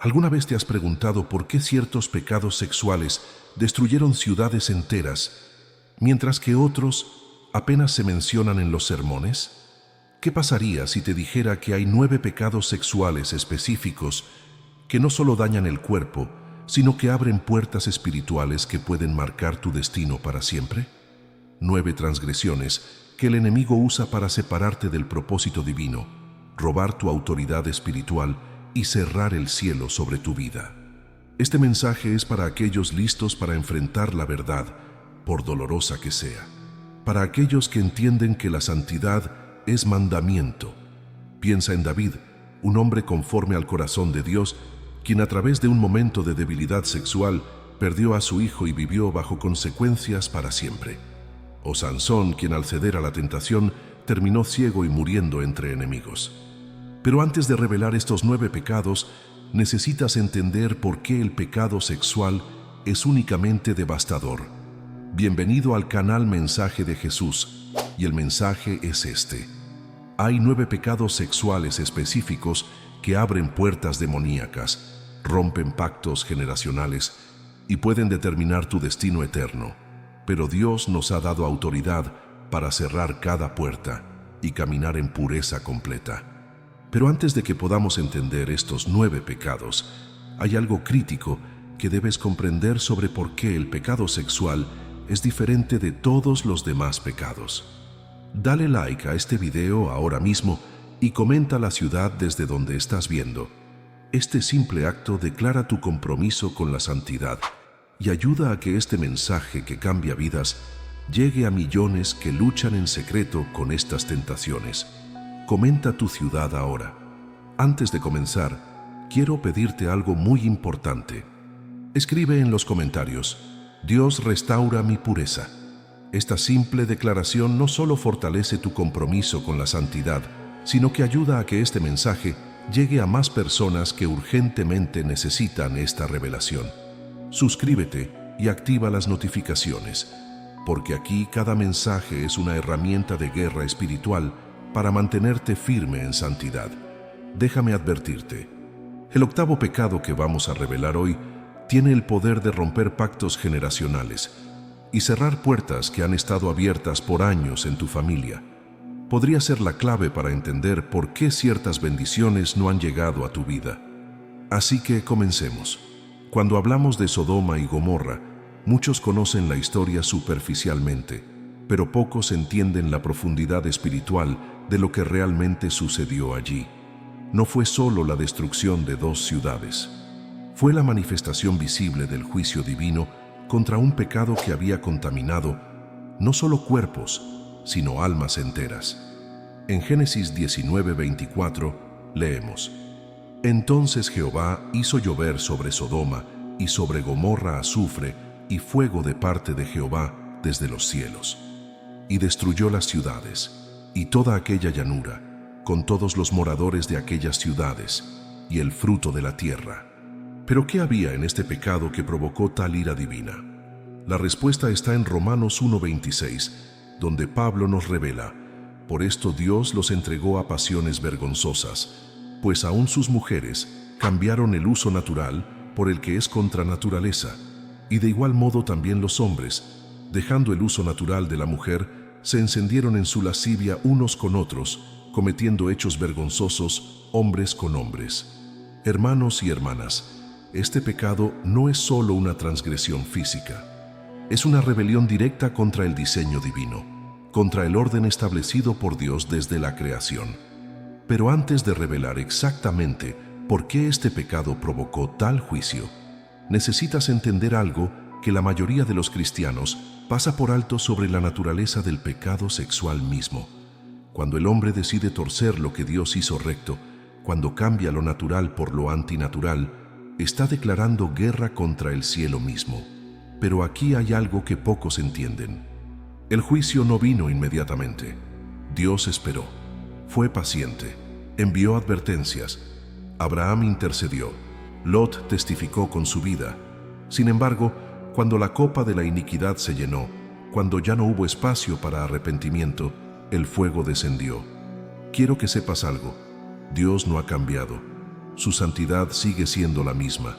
¿Alguna vez te has preguntado por qué ciertos pecados sexuales destruyeron ciudades enteras, mientras que otros apenas se mencionan en los sermones? ¿Qué pasaría si te dijera que hay 9 pecados sexuales específicos que no solo dañan el cuerpo, sino que abren puertas espirituales que pueden marcar tu destino para siempre? 9 transgresiones que el enemigo usa para separarte del propósito divino, robar tu autoridad espiritual y cerrar el cielo sobre tu vida. Este mensaje es para aquellos listos para enfrentar la verdad, por dolorosa que sea. Para aquellos que entienden que la santidad es mandamiento. Piensa en David, un hombre conforme al corazón de Dios, quien a través de un momento de debilidad sexual perdió a su hijo y vivió bajo consecuencias para siempre. O Sansón, quien al ceder a la tentación terminó ciego y muriendo entre enemigos. Pero antes de revelar estos 9 pecados, necesitas entender por qué el pecado sexual es únicamente devastador. Bienvenido al canal Mensaje de Jesús, y el mensaje es este. Hay 9 pecados sexuales específicos que abren puertas demoníacas, rompen pactos generacionales y pueden determinar tu destino eterno. Pero Dios nos ha dado autoridad para cerrar cada puerta y caminar en pureza completa. Pero antes de que podamos entender estos 9 pecados, hay algo crítico que debes comprender sobre por qué el pecado sexual es diferente de todos los demás pecados. Dale like a este video ahora mismo y comenta la ciudad desde donde estás viendo. Este simple acto declara tu compromiso con la santidad y ayuda a que este mensaje que cambia vidas llegue a millones que luchan en secreto con estas tentaciones. Comenta tu ciudad ahora. Antes de comenzar, quiero pedirte algo muy importante. Escribe en los comentarios: Dios restaura mi pureza. Esta simple declaración no solo fortalece tu compromiso con la santidad, sino que ayuda a que este mensaje llegue a más personas que urgentemente necesitan esta revelación. Suscríbete y activa las notificaciones, porque aquí cada mensaje es una herramienta de guerra espiritual para mantenerte firme en santidad. Déjame advertirte, el 8º pecado que vamos a revelar hoy tiene el poder de romper pactos generacionales y cerrar puertas que han estado abiertas por años en tu familia. Podría ser la clave para entender por qué ciertas bendiciones no han llegado a tu vida. Así que comencemos. Cuando hablamos de Sodoma y Gomorra, muchos conocen la historia superficialmente, pero pocos entienden la profundidad espiritual de lo que realmente sucedió allí. No fue solo la destrucción de 2 ciudades. Fue la manifestación visible del juicio divino contra un pecado que había contaminado no solo cuerpos, sino almas enteras. En Génesis 19:24 leemos: Entonces Jehová hizo llover sobre Sodoma y sobre Gomorra azufre y fuego de parte de Jehová desde los cielos, y destruyó las ciudades y toda aquella llanura, con todos los moradores de aquellas ciudades y el fruto de la tierra. ¿Pero qué había en este pecado que provocó tal ira divina? La respuesta está en Romanos 1:26, donde Pablo nos revela: Por esto Dios los entregó a pasiones vergonzosas, pues aún sus mujeres cambiaron el uso natural por el que es contra naturaleza, y de igual modo también los hombres, dejando el uso natural de la mujer, se encendieron en su lascivia unos con otros, cometiendo hechos vergonzosos hombres con hombres. Hermanos y hermanas, este pecado no es solo una transgresión física, es una rebelión directa contra el diseño divino, contra el orden establecido por Dios desde la creación. Pero antes de revelar exactamente por qué este pecado provocó tal juicio, necesitas entender algo que la mayoría de los cristianos pasa por alto sobre la naturaleza del pecado sexual mismo. Cuando el hombre decide torcer lo que Dios hizo recto, cuando cambia lo natural por lo antinatural, está declarando guerra contra el cielo mismo. Pero aquí hay algo que pocos entienden. El juicio no vino inmediatamente. Dios esperó, fue paciente, envió advertencias. Abraham intercedió, Lot testificó con su vida. Sin embargo, cuando la copa de la iniquidad se llenó, cuando ya no hubo espacio para arrepentimiento, el fuego descendió. Quiero que sepas algo, Dios no ha cambiado. Su santidad sigue siendo la misma.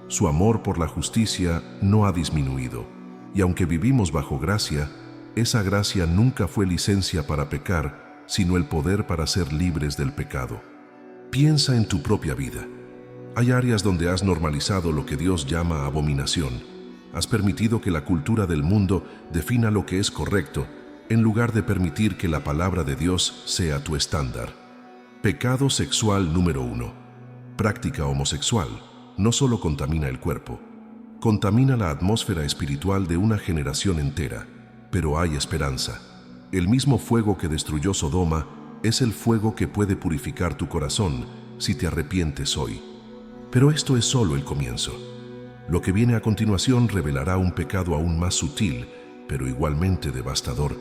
Su amor por la justicia no ha disminuido. Y aunque vivimos bajo gracia, esa gracia nunca fue licencia para pecar, sino el poder para ser libres del pecado. Piensa en tu propia vida. Hay áreas donde has normalizado lo que Dios llama abominación. Has permitido que la cultura del mundo defina lo que es correcto, en lugar de permitir que la palabra de Dios sea tu estándar. Pecado sexual número 1. Práctica homosexual no solo contamina el cuerpo, contamina la atmósfera espiritual de una generación entera. Pero hay esperanza. El mismo fuego que destruyó Sodoma es el fuego que puede purificar tu corazón si te arrepientes hoy. Pero esto es solo el comienzo. Lo que viene a continuación revelará un pecado aún más sutil, pero igualmente devastador,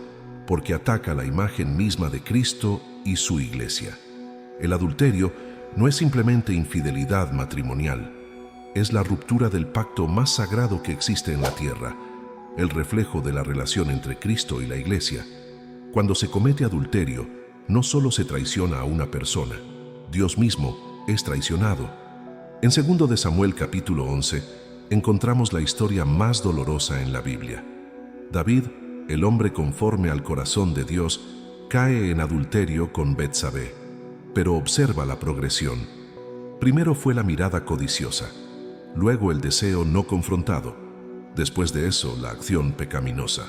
porque ataca la imagen misma de Cristo y su iglesia. El adulterio no es simplemente infidelidad matrimonial, es la ruptura del pacto más sagrado que existe en la tierra, el reflejo de la relación entre Cristo y la iglesia. Cuando se comete adulterio, no solo se traiciona a una persona, Dios mismo es traicionado. En 2 de Samuel capítulo 11, encontramos la historia más dolorosa en la Biblia. David, el hombre conforme al corazón de Dios, cae en adulterio con Betsabé. Pero observa la progresión. Primero fue la mirada codiciosa, luego el deseo no confrontado, después de eso la acción pecaminosa,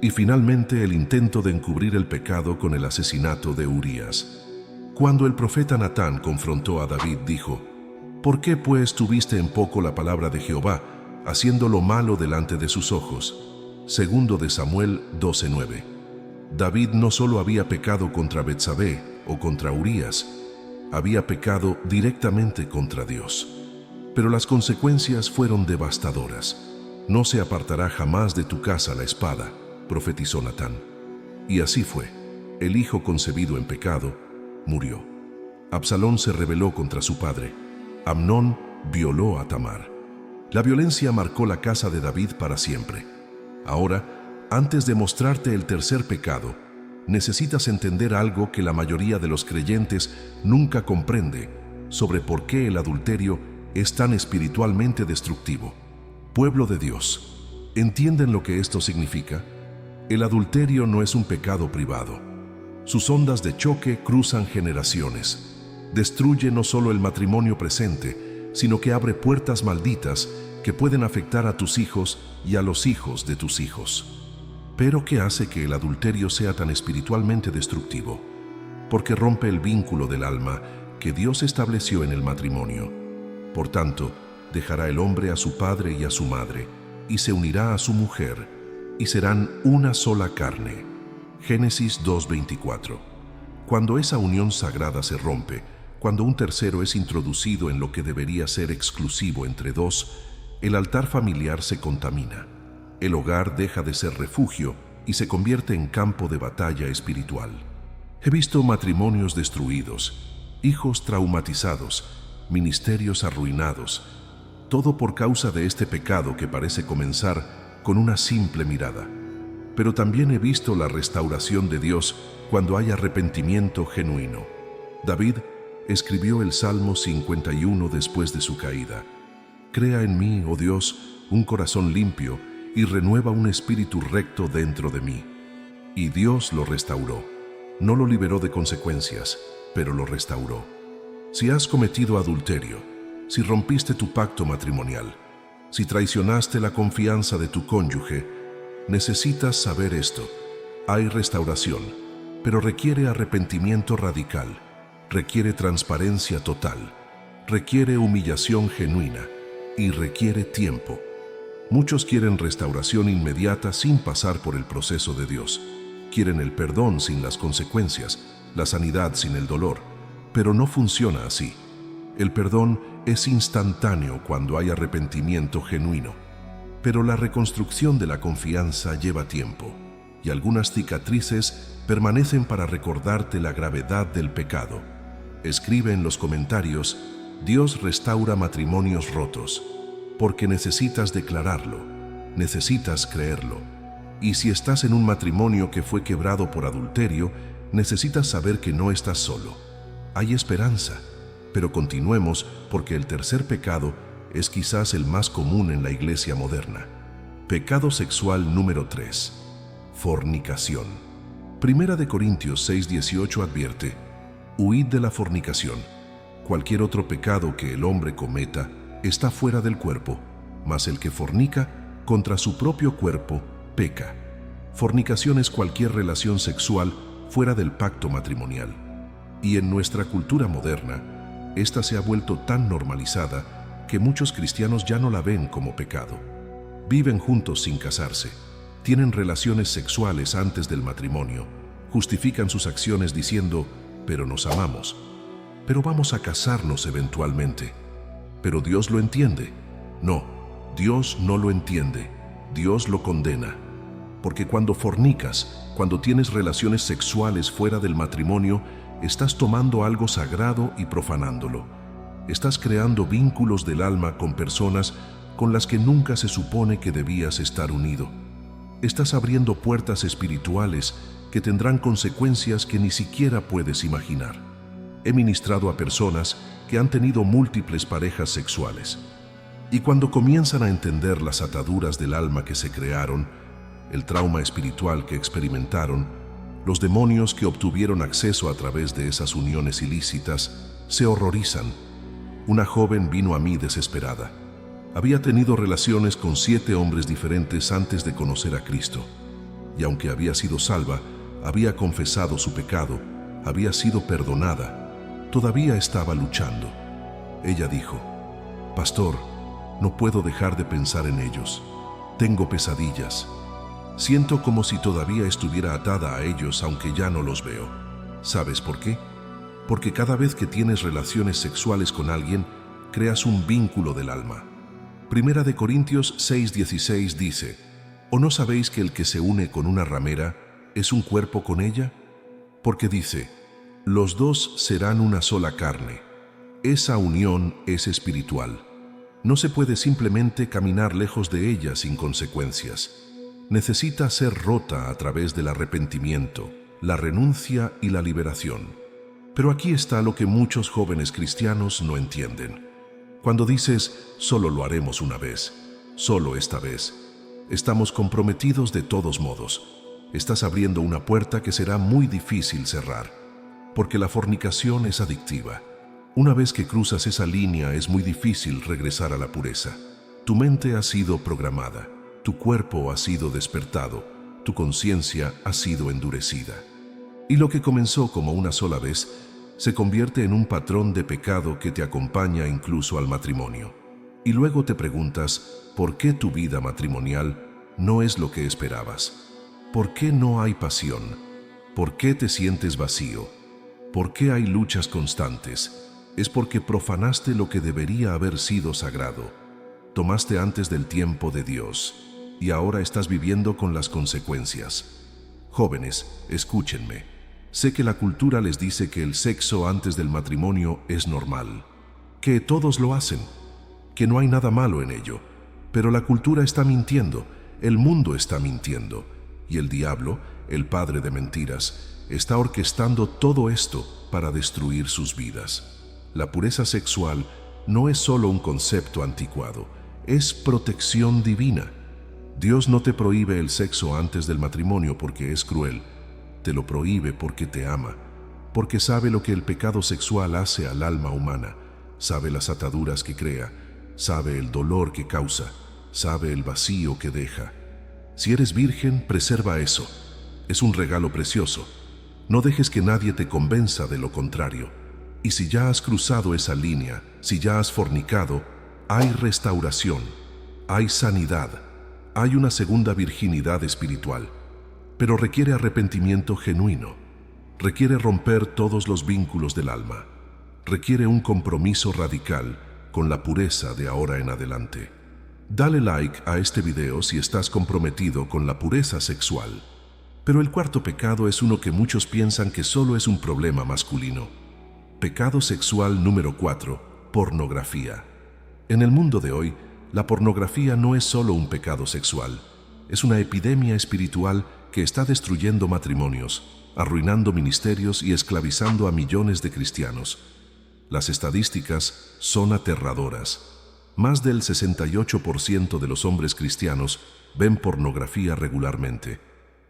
y finalmente el intento de encubrir el pecado con el asesinato de Urías. Cuando el profeta Natán confrontó a David, dijo: ¿Por qué pues tuviste en poco la palabra de Jehová, haciendo lo malo delante de sus ojos? 2 de Samuel 12:9. David no solo había pecado contra Betsabé o contra Urías, había pecado directamente contra Dios. Pero las consecuencias fueron devastadoras. No se apartará jamás de tu casa la espada, profetizó Natán. Y así fue. El hijo concebido en pecado murió. Absalón se rebeló contra su padre. Amnón violó a Tamar. La violencia marcó la casa de David para siempre. Ahora, antes de mostrarte el tercer pecado, necesitas entender algo que la mayoría de los creyentes nunca comprende sobre por qué el adulterio es tan espiritualmente destructivo. Pueblo de Dios, ¿entienden lo que esto significa? El adulterio no es un pecado privado. Sus ondas de choque cruzan generaciones. Destruye no solo el matrimonio presente, sino que abre puertas malditas que pueden afectar a tus hijos y a los hijos de tus hijos. Pero ¿qué hace que el adulterio sea tan espiritualmente destructivo? Porque rompe el vínculo del alma que Dios estableció en el matrimonio. Por tanto, dejará el hombre a su padre y a su madre, y se unirá a su mujer, y serán una sola carne. Génesis 2:24. Cuando esa unión sagrada se rompe, cuando un tercero es introducido en lo que debería ser exclusivo entre dos, el altar familiar se contamina. El hogar deja de ser refugio y se convierte en campo de batalla espiritual. He visto matrimonios destruidos, hijos traumatizados, ministerios arruinados, todo por causa de este pecado que parece comenzar con una simple mirada. Pero también he visto la restauración de Dios cuando hay arrepentimiento genuino. David escribió el Salmo 51 después de su caída. Crea en mí, oh Dios, un corazón limpio y renueva un espíritu recto dentro de mí. Y Dios lo restauró. No lo liberó de consecuencias, pero lo restauró. Si has cometido adulterio, si rompiste tu pacto matrimonial, si traicionaste la confianza de tu cónyuge, necesitas saber esto. Hay restauración, pero requiere arrepentimiento radical, requiere transparencia total, requiere humillación genuina y requiere tiempo. Muchos quieren restauración inmediata sin pasar por el proceso de Dios. Quieren el perdón sin las consecuencias, la sanidad sin el dolor, pero no funciona así. El perdón es instantáneo cuando hay arrepentimiento genuino, pero la reconstrucción de la confianza lleva tiempo, y algunas cicatrices permanecen para recordarte la gravedad del pecado. Escribe en los comentarios: Dios restaura matrimonios rotos, porque necesitas declararlo, necesitas creerlo. Y si estás en un matrimonio que fue quebrado por adulterio, necesitas saber que no estás solo. Hay esperanza. Pero continuemos porque el tercer pecado es quizás el más común en la iglesia moderna. Pecado sexual número 3. Fornicación. Primera de Corintios 6:18 advierte: huid de la fornicación. Cualquier otro pecado que el hombre cometa está fuera del cuerpo, mas el que fornica contra su propio cuerpo peca. Fornicación es cualquier relación sexual fuera del pacto matrimonial. Y en nuestra cultura moderna, esta se ha vuelto tan normalizada que muchos cristianos ya no la ven como pecado. Viven juntos sin casarse, tienen relaciones sexuales antes del matrimonio, justifican sus acciones diciendo: pero nos amamos, pero vamos a casarnos eventualmente. ¿Pero Dios lo entiende? No, Dios no lo entiende, Dios lo condena. Porque cuando fornicas, cuando tienes relaciones sexuales fuera del matrimonio, estás tomando algo sagrado y profanándolo. Estás creando vínculos del alma con personas con las que nunca se supone que debías estar unido. Estás abriendo puertas espirituales que tendrán consecuencias que ni siquiera puedes imaginar. He ministrado a personas que han tenido múltiples parejas sexuales. Y cuando comienzan a entender las ataduras del alma que se crearon, el trauma espiritual que experimentaron, los demonios que obtuvieron acceso a través de esas uniones ilícitas, se horrorizan. Una joven vino a mí desesperada. Había tenido relaciones con 7 hombres diferentes antes de conocer a Cristo. Y aunque había sido salva, había confesado su pecado, había sido perdonada, todavía estaba luchando. Ella dijo: pastor, no puedo dejar de pensar en ellos. Tengo pesadillas. Siento como si todavía estuviera atada a ellos aunque ya no los veo. ¿Sabes por qué? Porque cada vez que tienes relaciones sexuales con alguien, creas un vínculo del alma. Primera de Corintios 6:16 dice: ¿o no sabéis que el que se une con una ramera es un cuerpo con ella? Porque dice: los dos serán una sola carne. Esa unión es espiritual. No se puede simplemente caminar lejos de ella sin consecuencias. Necesita ser rota a través del arrepentimiento, la renuncia y la liberación. Pero aquí está lo que muchos jóvenes cristianos no entienden. Cuando dices: solo lo haremos una vez, solo esta vez, estamos comprometidos de todos modos. Estás abriendo una puerta que será muy difícil cerrar, porque la fornicación es adictiva. Una vez que cruzas esa línea es muy difícil regresar a la pureza. Tu mente ha sido programada, tu cuerpo ha sido despertado, tu conciencia ha sido endurecida. Y lo que comenzó como una sola vez se convierte en un patrón de pecado que te acompaña incluso al matrimonio. Y luego te preguntas: ¿por qué tu vida matrimonial no es lo que esperabas? ¿Por qué no hay pasión? ¿Por qué te sientes vacío? ¿Por qué hay luchas constantes? Es porque profanaste lo que debería haber sido sagrado. Tomaste antes del tiempo de Dios y ahora estás viviendo con las consecuencias. Jóvenes, escúchenme. Sé que la cultura les dice que el sexo antes del matrimonio es normal, que todos lo hacen, que no hay nada malo en ello. Pero la cultura está mintiendo, el mundo está mintiendo, y el diablo, el padre de mentiras, está orquestando todo esto para destruir sus vidas. La pureza sexual no es solo un concepto anticuado, es protección divina. Dios no te prohíbe el sexo antes del matrimonio porque es cruel. Te lo prohíbe porque te ama, porque sabe lo que el pecado sexual hace al alma humana, sabe las ataduras que crea, sabe el dolor que causa, sabe el vacío que deja. Si eres virgen, preserva eso. Es un regalo precioso. No dejes que nadie te convenza de lo contrario. Y si ya has cruzado esa línea, si ya has fornicado, hay restauración, hay sanidad, hay una segunda virginidad espiritual. Pero requiere arrepentimiento genuino, requiere romper todos los vínculos del alma, requiere un compromiso radical con la pureza de ahora en adelante. Dale like a este video si estás comprometido con la pureza sexual. Pero el cuarto pecado es uno que muchos piensan que solo es un problema masculino. Pecado sexual número 4, pornografía. En el mundo de hoy, la pornografía no es solo un pecado sexual, es una epidemia espiritual que está destruyendo matrimonios, arruinando ministerios y esclavizando a millones de cristianos. Las estadísticas son aterradoras. Más del 68% de los hombres cristianos ven pornografía regularmente,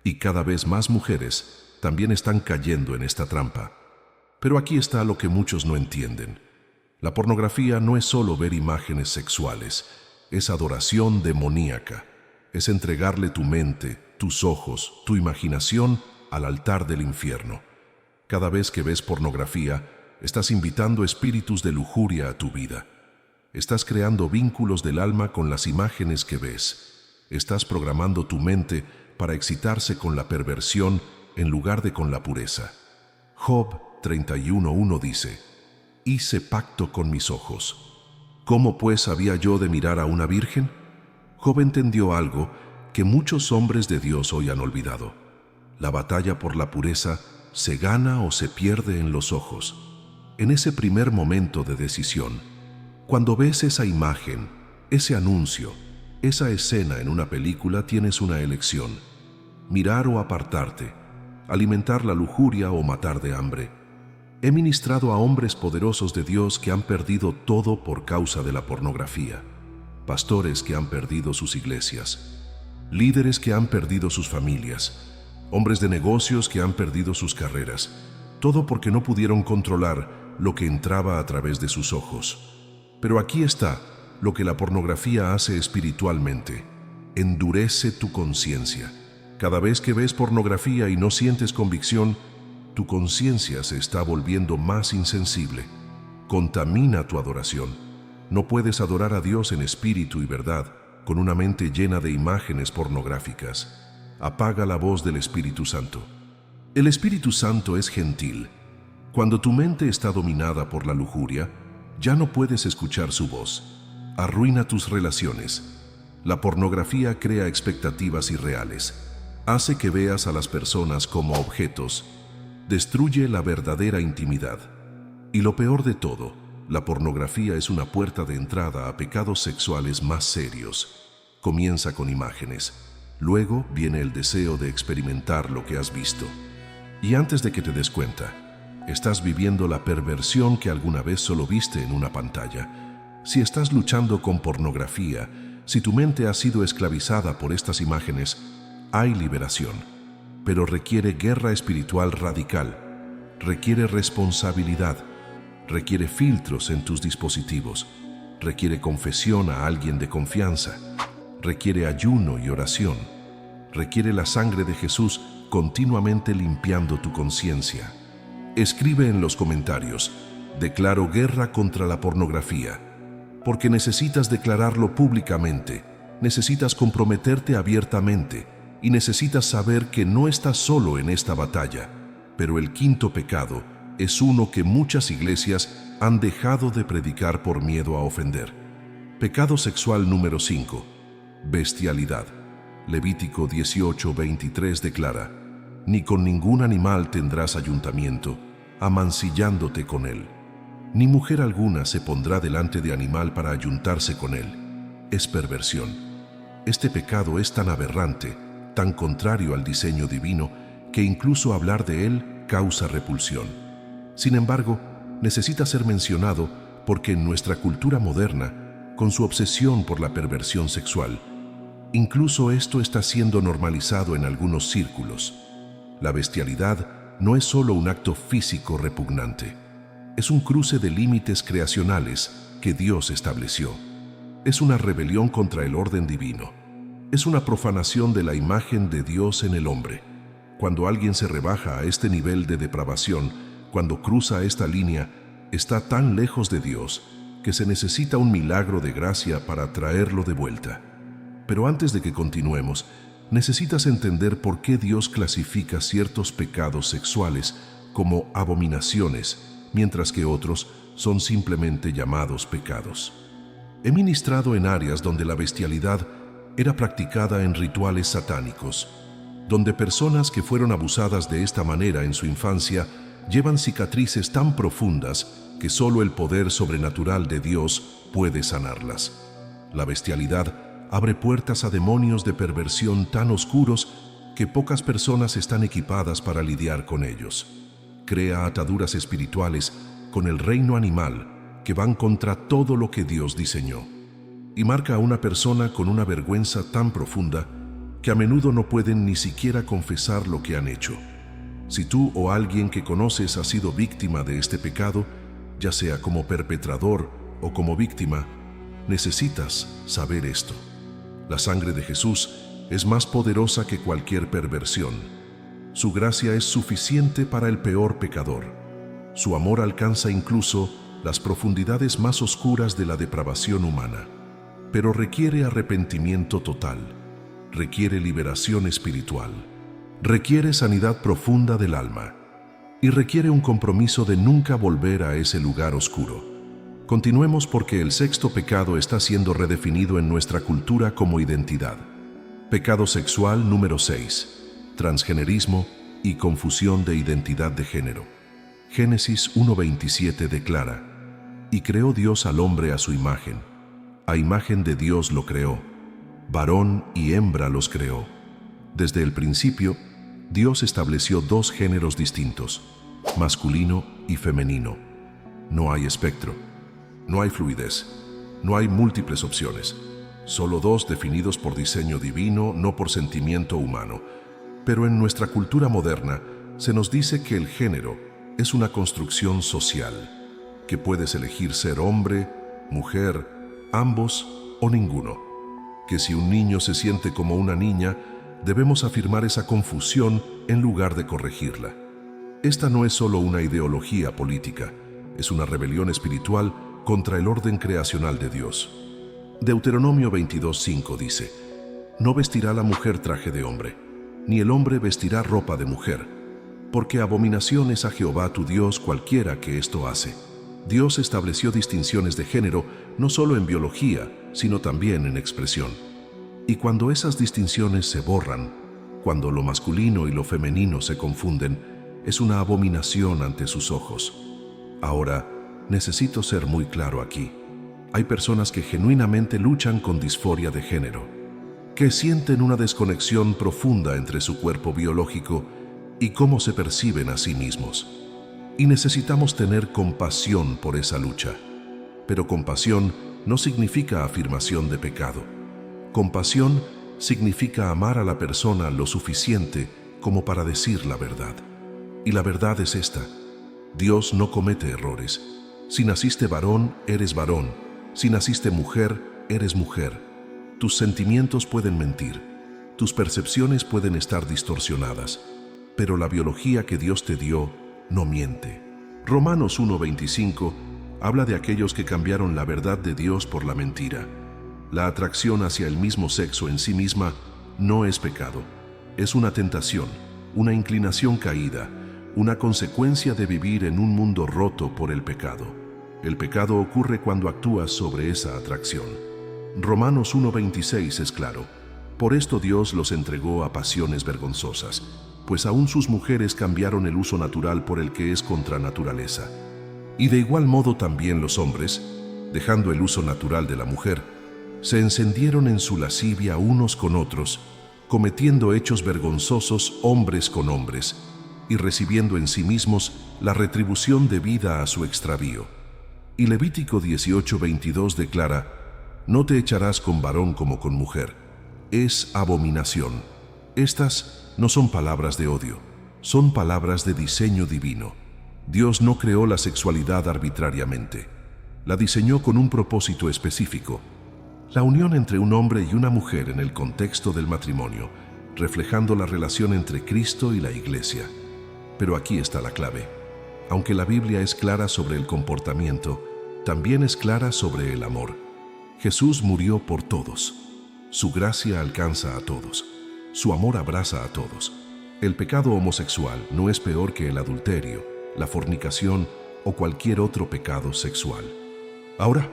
y cada vez más mujeres también están cayendo en esta trampa. Pero aquí está lo que muchos no entienden. La pornografía no es solo ver imágenes sexuales, es adoración demoníaca. Es entregarle tu mente, tus ojos, tu imaginación al altar del infierno. Cada vez que ves pornografía, estás invitando espíritus de lujuria a tu vida. Estás creando vínculos del alma con las imágenes que ves. Estás programando tu mente para excitarse con la perversión en lugar de con la pureza. Job 31:1 dice: hice pacto con mis ojos. ¿Cómo pues había yo de mirar a una virgen? Job entendió algo que muchos hombres de Dios hoy han olvidado. La batalla por la pureza se gana o se pierde en los ojos. En ese primer momento de decisión, cuando ves esa imagen, ese anuncio, esa escena en una película, tienes una elección: mirar o apartarte, alimentar la lujuria o matar de hambre. He ministrado a hombres poderosos de Dios que han perdido todo por causa de la pornografía, pastores que han perdido sus iglesias, líderes que han perdido sus familias, hombres de negocios que han perdido sus carreras, todo porque no pudieron controlar lo que entraba a través de sus ojos. Pero aquí está lo que la pornografía hace espiritualmente: endurece tu conciencia. Cada vez que ves pornografía y no sientes convicción, tu conciencia se está volviendo más insensible. Contamina tu adoración. No puedes adorar a Dios en espíritu y verdad con una mente llena de imágenes pornográficas. Apaga la voz del Espíritu Santo. El Espíritu Santo es gentil. Cuando tu mente está dominada por la lujuria, ya no puedes escuchar su voz. Arruina tus relaciones. La pornografía crea expectativas irreales. Hace que veas a las personas como objetos. Destruye la verdadera intimidad. Y lo peor de todo, la pornografía es una puerta de entrada a pecados sexuales más serios. Comienza con imágenes. Luego viene el deseo de experimentar lo que has visto. Y antes de que te des cuenta, estás viviendo la perversión que alguna vez solo viste en una pantalla. Si estás luchando con pornografía, si tu mente ha sido esclavizada por estas imágenes, hay liberación. Pero requiere guerra espiritual radical, requiere responsabilidad, requiere filtros en tus dispositivos, requiere confesión a alguien de confianza, requiere ayuno y oración, requiere la sangre de Jesús continuamente limpiando tu conciencia. Escribe en los comentarios: declaro guerra contra la pornografía, porque necesitas declararlo públicamente, necesitas comprometerte abiertamente, y necesitas saber que no estás solo en esta batalla. Pero el quinto pecado es uno que muchas iglesias han dejado de predicar por miedo a ofender. Pecado sexual número 5. Bestialidad. Levítico 18:23 declara: ni con ningún animal tendrás ayuntamiento, amancillándote con él. Ni mujer alguna se pondrá delante de animal para ayuntarse con él. Es perversión. Este pecado es tan aberrante, tan contrario al diseño divino, que incluso hablar de él causa repulsión. Sin embargo, necesita ser mencionado porque en nuestra cultura moderna, con su obsesión por la perversión sexual, incluso esto está siendo normalizado en algunos círculos. La bestialidad no es solo un acto físico repugnante, es un cruce de límites creacionales que Dios estableció. Es una rebelión contra el orden divino. Es una profanación de la imagen de Dios en el hombre. Cuando alguien se rebaja a este nivel de depravación, cuando cruza esta línea, está tan lejos de Dios que se necesita un milagro de gracia para traerlo de vuelta. Pero antes de que continuemos, necesitas entender por qué Dios clasifica ciertos pecados sexuales como abominaciones, mientras que otros son simplemente llamados pecados. He ministrado en áreas donde la bestialidad era practicada en rituales satánicos, donde personas que fueron abusadas de esta manera en su infancia llevan cicatrices tan profundas que solo el poder sobrenatural de Dios puede sanarlas. La bestialidad abre puertas a demonios de perversión tan oscuros que pocas personas están equipadas para lidiar con ellos. Crea ataduras espirituales con el reino animal, que van contra todo lo que Dios diseñó. Y marca a una persona con una vergüenza tan profunda que a menudo no pueden ni siquiera confesar lo que han hecho. Si tú o alguien que conoces ha sido víctima de este pecado, ya sea como perpetrador o como víctima, necesitas saber esto. La sangre de Jesús es más poderosa que cualquier perversión. Su gracia es suficiente para el peor pecador. Su amor alcanza incluso las profundidades más oscuras de la depravación humana, pero requiere arrepentimiento total, requiere liberación espiritual, requiere sanidad profunda del alma y requiere un compromiso de nunca volver a ese lugar oscuro. Continuemos porque el sexto pecado está siendo redefinido en nuestra cultura como identidad. Pecado sexual número 6. Transgenerismo y confusión de identidad de género. Génesis 1:27 declara: Y creó Dios al hombre a su imagen. A imagen de Dios lo creó. Varón y hembra los creó. Desde el principio, Dios estableció dos géneros distintos, masculino y femenino. No hay espectro. No hay fluidez, no hay múltiples opciones, solo dos definidos por diseño divino, no por sentimiento humano. Pero en nuestra cultura moderna se nos dice que el género es una construcción social, que puedes elegir ser hombre, mujer, ambos o ninguno, que si un niño se siente como una niña, debemos afirmar esa confusión en lugar de corregirla. Esta no es solo una ideología política, es una rebelión espiritual contra el orden creacional de Dios. Deuteronomio 22:5 dice: No vestirá la mujer traje de hombre, ni el hombre vestirá ropa de mujer, porque abominación es a Jehová tu Dios cualquiera que esto hace. Dios estableció distinciones de género no solo en biología, sino también en expresión. Y cuando esas distinciones se borran, cuando lo masculino y lo femenino se confunden, es una abominación ante sus ojos. Ahora, necesito ser muy claro aquí. Hay personas que genuinamente luchan con disforia de género, que sienten una desconexión profunda entre su cuerpo biológico y cómo se perciben a sí mismos. Y necesitamos tener compasión por esa lucha. Pero compasión no significa afirmación de pecado. Compasión significa amar a la persona lo suficiente como para decir la verdad. Y la verdad es esta: Dios no comete errores. Si naciste varón, eres varón. Si naciste mujer, eres mujer. Tus sentimientos pueden mentir. Tus percepciones pueden estar distorsionadas. Pero la biología que Dios te dio no miente. Romanos 1:25 habla de aquellos que cambiaron la verdad de Dios por la mentira. La atracción hacia el mismo sexo en sí misma no es pecado. Es una tentación, una inclinación caída, una consecuencia de vivir en un mundo roto por el pecado. El pecado ocurre cuando actúas sobre esa atracción. Romanos 1:26 es claro: Por esto Dios los entregó a pasiones vergonzosas, pues aún sus mujeres cambiaron el uso natural por el que es contra naturaleza. Y de igual modo también los hombres, dejando el uso natural de la mujer, se encendieron en su lascivia unos con otros, cometiendo hechos vergonzosos hombres con hombres, y recibiendo en sí mismos la retribución debida a su extravío. Y Levítico 18:22 declara: No te echarás con varón como con mujer. Es abominación. Estas no son palabras de odio, son palabras de diseño divino. Dios no creó la sexualidad arbitrariamente. La diseñó con un propósito específico: la unión entre un hombre y una mujer en el contexto del matrimonio, reflejando la relación entre Cristo y la Iglesia. Pero aquí está la clave. Aunque la Biblia es clara sobre el comportamiento, también es clara sobre el amor. Jesús murió por todos. Su gracia alcanza a todos. Su amor abraza a todos. El pecado homosexual no es peor que el adulterio, la fornicación o cualquier otro pecado sexual. Ahora,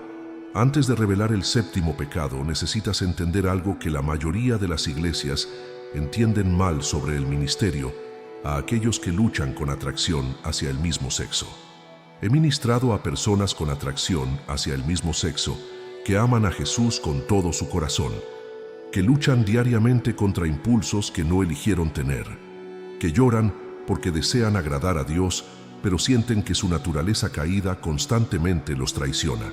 antes de revelar el séptimo pecado, necesitas entender algo que la mayoría de las iglesias entienden mal sobre el ministerio a aquellos que luchan con atracción hacia el mismo sexo. He ministrado a personas con atracción hacia el mismo sexo que aman a Jesús con todo su corazón, que luchan diariamente contra impulsos que no eligieron tener, que lloran porque desean agradar a Dios pero sienten que su naturaleza caída constantemente los traiciona.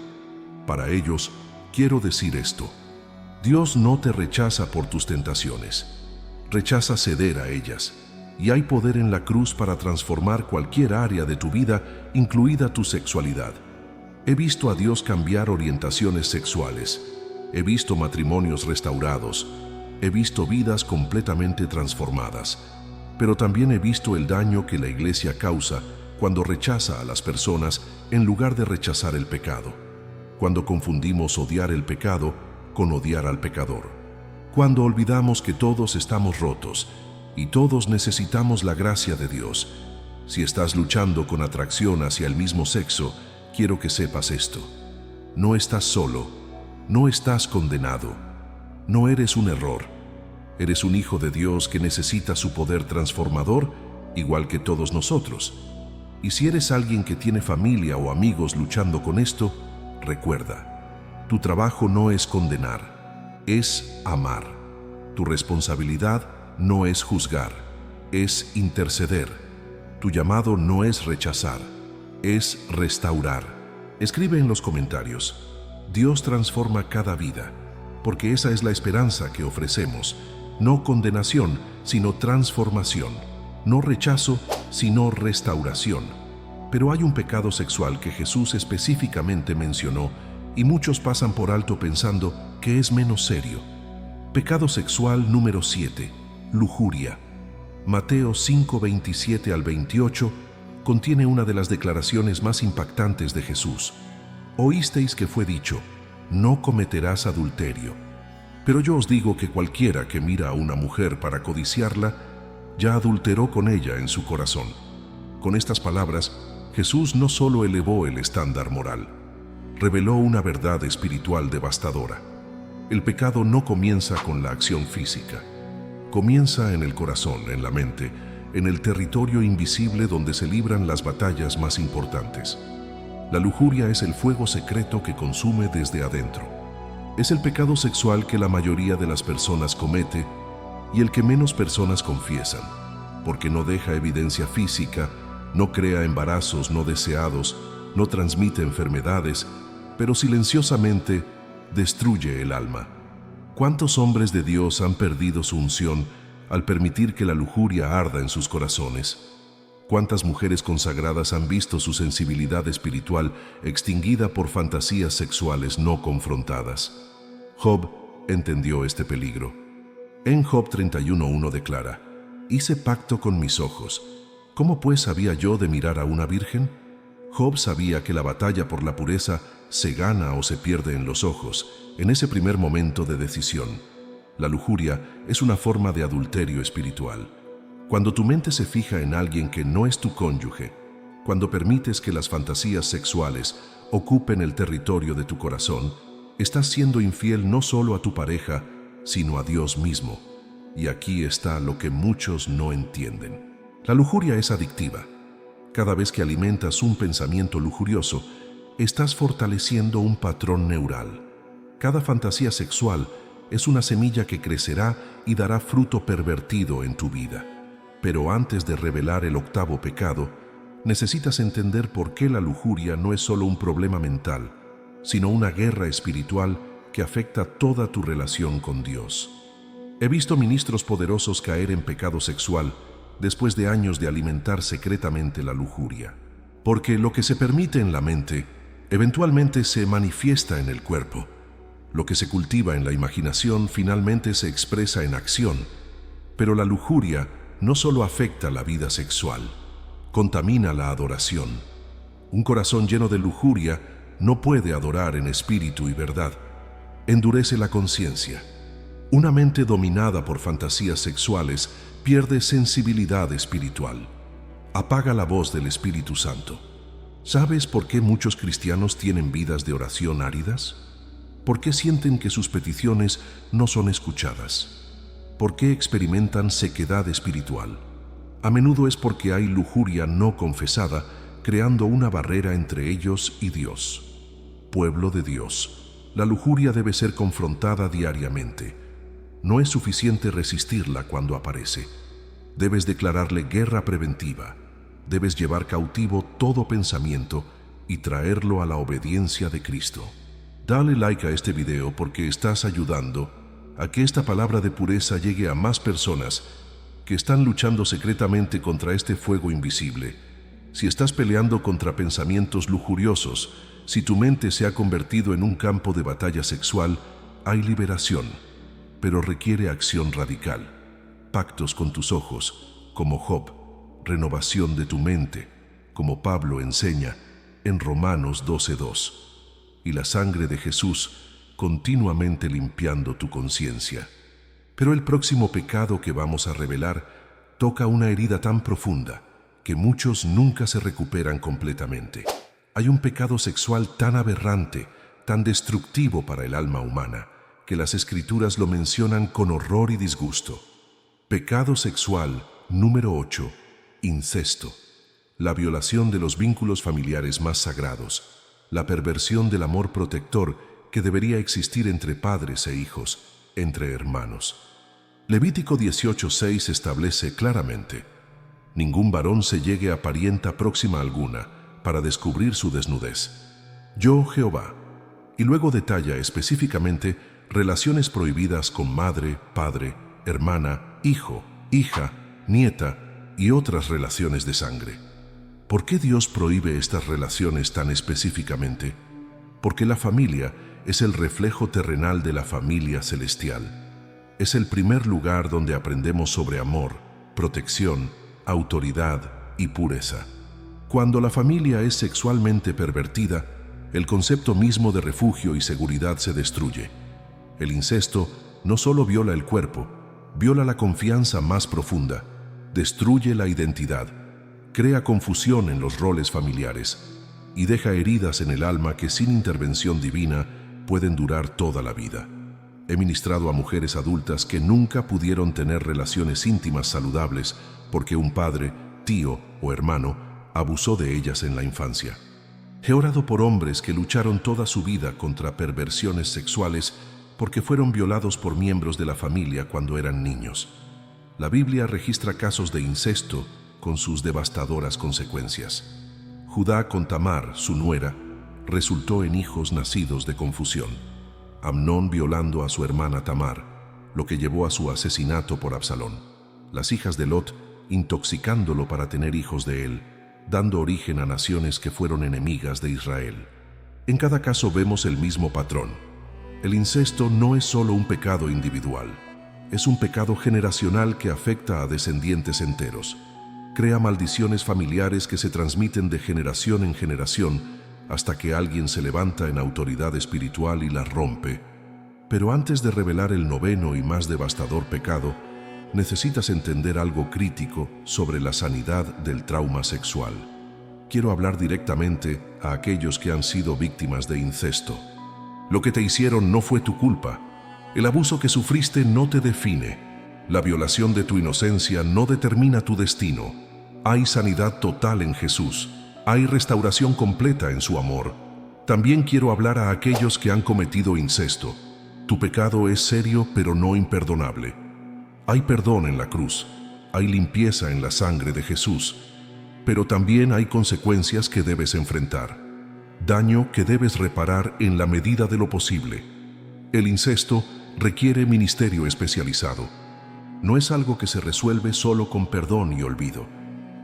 Para ellos, quiero decir esto: Dios no te rechaza por tus tentaciones, rechaza ceder a ellas, y hay poder en la cruz para transformar cualquier área de tu vida, incluida tu sexualidad. He visto a Dios cambiar orientaciones sexuales, he visto matrimonios restaurados, he visto vidas completamente transformadas, pero también he visto el daño que la Iglesia causa cuando rechaza a las personas en lugar de rechazar el pecado, cuando confundimos odiar el pecado con odiar al pecador, cuando olvidamos que todos estamos rotos y todos necesitamos la gracia de Dios. Si estás luchando con atracción hacia el mismo sexo, quiero que sepas esto: no estás solo, no estás condenado, no eres un error. Eres un hijo de Dios que necesita su poder transformador, igual que todos nosotros. Y si eres alguien que tiene familia o amigos luchando con esto, recuerda: tu trabajo no es condenar, es amar. Tu responsabilidad no es juzgar, es interceder. Tu llamado no es rechazar, es restaurar. Escribe en los comentarios: Dios transforma cada vida, porque esa es la esperanza que ofrecemos. No condenación, sino transformación. No rechazo, sino restauración. Pero hay un pecado sexual que Jesús específicamente mencionó y muchos pasan por alto pensando que es menos serio. Pecado sexual número 7, lujuria. Mateo 5:27 al 28 contiene una de las declaraciones más impactantes de Jesús. Oísteis que fue dicho: no cometerás adulterio. Pero yo os digo que cualquiera que mira a una mujer para codiciarla, ya adulteró con ella en su corazón. Con estas palabras, Jesús no solo elevó el estándar moral, reveló una verdad espiritual devastadora. El pecado no comienza con la acción física. Comienza en el corazón, en la mente, en el territorio invisible donde se libran las batallas más importantes. La lujuria es el fuego secreto que consume desde adentro. Es el pecado sexual que la mayoría de las personas comete y el que menos personas confiesan, porque no deja evidencia física, no crea embarazos no deseados, no transmite enfermedades, pero silenciosamente destruye el alma. ¿Cuántos hombres de Dios han perdido su unción al permitir que la lujuria arda en sus corazones? ¿Cuántas mujeres consagradas han visto su sensibilidad espiritual extinguida por fantasías sexuales no confrontadas? Job entendió este peligro. En Job 31:1 declara: hice pacto con mis ojos. ¿Cómo pues había yo de mirar a una virgen? Job sabía que la batalla por la pureza se gana o se pierde en los ojos, en ese primer momento de decisión. La lujuria es una forma de adulterio espiritual. Cuando tu mente se fija en alguien que no es tu cónyuge, cuando permites que las fantasías sexuales ocupen el territorio de tu corazón, estás siendo infiel no solo a tu pareja, sino a Dios mismo. Y aquí está lo que muchos no entienden. La lujuria es adictiva. Cada vez que alimentas un pensamiento lujurioso, estás fortaleciendo un patrón neural. Cada fantasía sexual es una semilla que crecerá y dará fruto pervertido en tu vida. Pero antes de revelar el octavo pecado, necesitas entender por qué la lujuria no es solo un problema mental, sino una guerra espiritual que afecta toda tu relación con Dios. He visto ministros poderosos caer en pecado sexual después de años de alimentar secretamente la lujuria. Porque lo que se permite en la mente, eventualmente se manifiesta en el cuerpo. Lo que se cultiva en la imaginación finalmente se expresa en acción. Pero la lujuria no solo afecta la vida sexual, contamina la adoración. Un corazón lleno de lujuria no puede adorar en espíritu y verdad. Endurece la conciencia. Una mente dominada por fantasías sexuales pierde sensibilidad espiritual. Apaga la voz del Espíritu Santo. ¿Sabes por qué muchos cristianos tienen vidas de oración áridas? ¿Por qué sienten que sus peticiones no son escuchadas? ¿Por qué experimentan sequedad espiritual? A menudo es porque hay lujuria no confesada, creando una barrera entre ellos y Dios. Pueblo de Dios, la lujuria debe ser confrontada diariamente. No es suficiente resistirla cuando aparece. Debes declararle guerra preventiva. Debes llevar cautivo todo pensamiento y traerlo a la obediencia de Cristo. Dale like a este video porque estás ayudando a que esta palabra de pureza llegue a más personas que están luchando secretamente contra este fuego invisible. Si estás peleando contra pensamientos lujuriosos, si tu mente se ha convertido en un campo de batalla sexual, hay liberación, pero requiere acción radical. Pactos con tus ojos, como Job, renovación de tu mente, como Pablo enseña en Romanos 12:2, y la sangre de Jesús continuamente limpiando tu conciencia. Pero el próximo pecado que vamos a revelar toca una herida tan profunda que muchos nunca se recuperan completamente. Hay un pecado sexual tan aberrante, tan destructivo para el alma humana, que las Escrituras lo mencionan con horror y disgusto. Pecado sexual número 8, incesto. La violación de los vínculos familiares más sagrados, la perversión del amor protector que debería existir entre padres e hijos, entre hermanos. Levítico 18:6 establece claramente: ningún varón se llegue a parienta próxima alguna para descubrir su desnudez. Yo, Jehová. Y luego detalla específicamente relaciones prohibidas con madre, padre, hermana, hijo, hija, nieta y otras relaciones de sangre. ¿Por qué Dios prohíbe estas relaciones tan específicamente? Porque la familia es el reflejo terrenal de la familia celestial. Es el primer lugar donde aprendemos sobre amor, protección, autoridad y pureza. Cuando la familia es sexualmente pervertida, el concepto mismo de refugio y seguridad se destruye. El incesto no solo viola el cuerpo, viola la confianza más profunda, destruye la identidad, crea confusión en los roles familiares y deja heridas en el alma que sin intervención divina pueden durar toda la vida. He ministrado a mujeres adultas que nunca pudieron tener relaciones íntimas saludables porque un padre, tío o hermano abusó de ellas en la infancia. He orado por hombres que lucharon toda su vida contra perversiones sexuales porque fueron violados por miembros de la familia cuando eran niños. La Biblia registra casos de incesto con sus devastadoras consecuencias. Judá con Tamar, su nuera, resultó en hijos nacidos de confusión. Amnón violando a su hermana Tamar, lo que llevó a su asesinato por Absalón. Las hijas de Lot intoxicándolo para tener hijos de él, dando origen a naciones que fueron enemigas de Israel. En cada caso vemos el mismo patrón. El incesto no es solo un pecado individual, es un pecado generacional que afecta a descendientes enteros. Crea maldiciones familiares que se transmiten de generación en generación hasta que alguien se levanta en autoridad espiritual y las rompe. Pero antes de revelar el noveno y más devastador pecado, necesitas entender algo crítico sobre la sanidad del trauma sexual. Quiero hablar directamente a aquellos que han sido víctimas de incesto. Lo que te hicieron no fue tu culpa. El abuso que sufriste no te define. La violación de tu inocencia no determina tu destino. Hay sanidad total en Jesús. Hay restauración completa en su amor. También quiero hablar a aquellos que han cometido incesto. Tu pecado es serio pero no imperdonable. Hay perdón en la cruz. Hay limpieza en la sangre de Jesús. Pero también hay consecuencias que debes enfrentar. Daño que debes reparar en la medida de lo posible. El incesto requiere ministerio especializado. No es algo que se resuelve solo con perdón y olvido.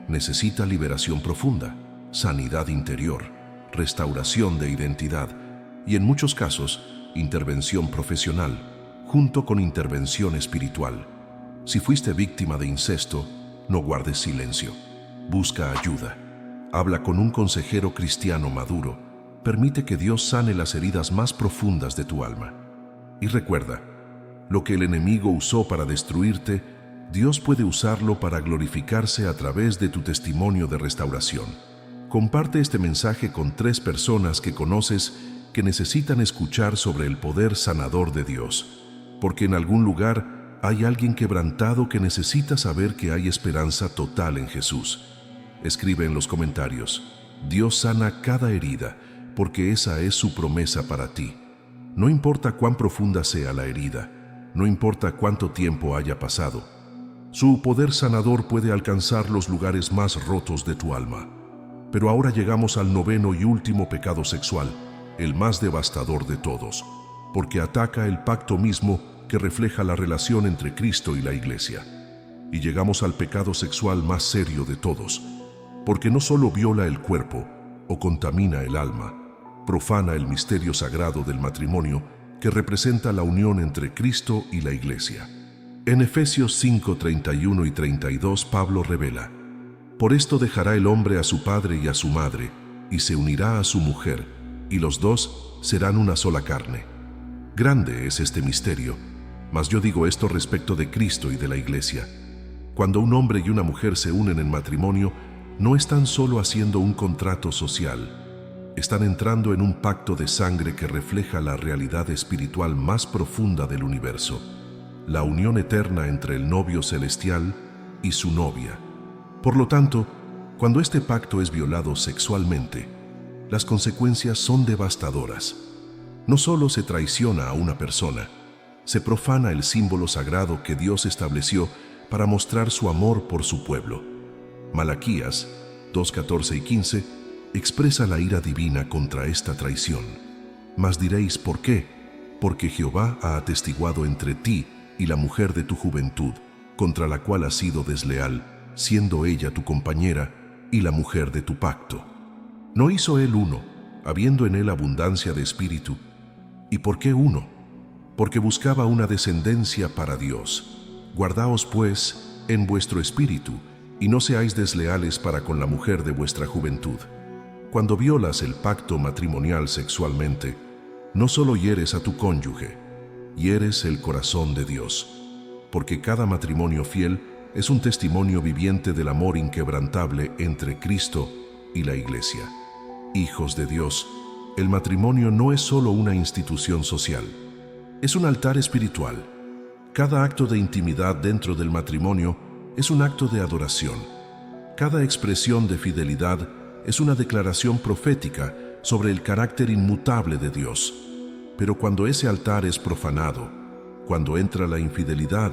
Necesita liberación profunda, sanidad interior, restauración de identidad y, en muchos casos, intervención profesional, junto con intervención espiritual. Si fuiste víctima de incesto, no guardes silencio. Busca ayuda. Habla con un consejero cristiano maduro. Permite que Dios sane las heridas más profundas de tu alma. Y recuerda, lo que el enemigo usó para destruirte, Dios puede usarlo para glorificarse a través de tu testimonio de restauración. Comparte este mensaje con 3 personas que conoces que necesitan escuchar sobre el poder sanador de Dios, porque en algún lugar hay alguien quebrantado que necesita saber que hay esperanza total en Jesús. Escribe en los comentarios: Dios sana cada herida, porque esa es su promesa para ti. No importa cuán profunda sea la herida, no importa cuánto tiempo haya pasado, Su poder sanador puede alcanzar los lugares más rotos de tu alma. Pero ahora llegamos al noveno y último pecado sexual, el más devastador de todos, porque ataca el pacto mismo que refleja la relación entre Cristo y la Iglesia. Y llegamos al pecado sexual más serio de todos, porque no solo viola el cuerpo o contamina el alma, profana el misterio sagrado del matrimonio que representa la unión entre Cristo y la Iglesia. En Efesios 5, 31 y 32, Pablo revela: por esto dejará el hombre a su padre y a su madre, y se unirá a su mujer, y los dos serán una sola carne. Grande es este misterio, mas yo digo esto respecto de Cristo y de la Iglesia. Cuando un hombre y una mujer se unen en matrimonio, no están solo haciendo un contrato social, están entrando en un pacto de sangre que refleja la realidad espiritual más profunda del universo, la unión eterna entre el novio celestial y su novia. Por lo tanto, cuando este pacto es violado sexualmente, las consecuencias son devastadoras. No solo se traiciona a una persona, se profana el símbolo sagrado que Dios estableció para mostrar su amor por su pueblo. Malaquías 2:14 y 15 expresa la ira divina contra esta traición. Mas diréis, ¿por qué? Porque Jehová ha atestiguado entre ti y la mujer de tu juventud, contra la cual has sido desleal, siendo ella tu compañera y la mujer de tu pacto. ¿No hizo él uno, habiendo en él abundancia de espíritu? ¿Y por qué uno? Porque buscaba una descendencia para Dios. Guardaos, pues, en vuestro espíritu, y no seáis desleales para con la mujer de vuestra juventud. Cuando violas el pacto matrimonial sexualmente, no solo hieres a tu cónyuge, hieres el corazón de Dios, porque cada matrimonio fiel es un testimonio viviente del amor inquebrantable entre Cristo y la Iglesia. Hijos de Dios, el matrimonio no es solo una institución social, es un altar espiritual. Cada acto de intimidad dentro del matrimonio es un acto de adoración. Cada expresión de fidelidad es una declaración profética sobre el carácter inmutable de Dios. Pero cuando ese altar es profanado, cuando entra la infidelidad,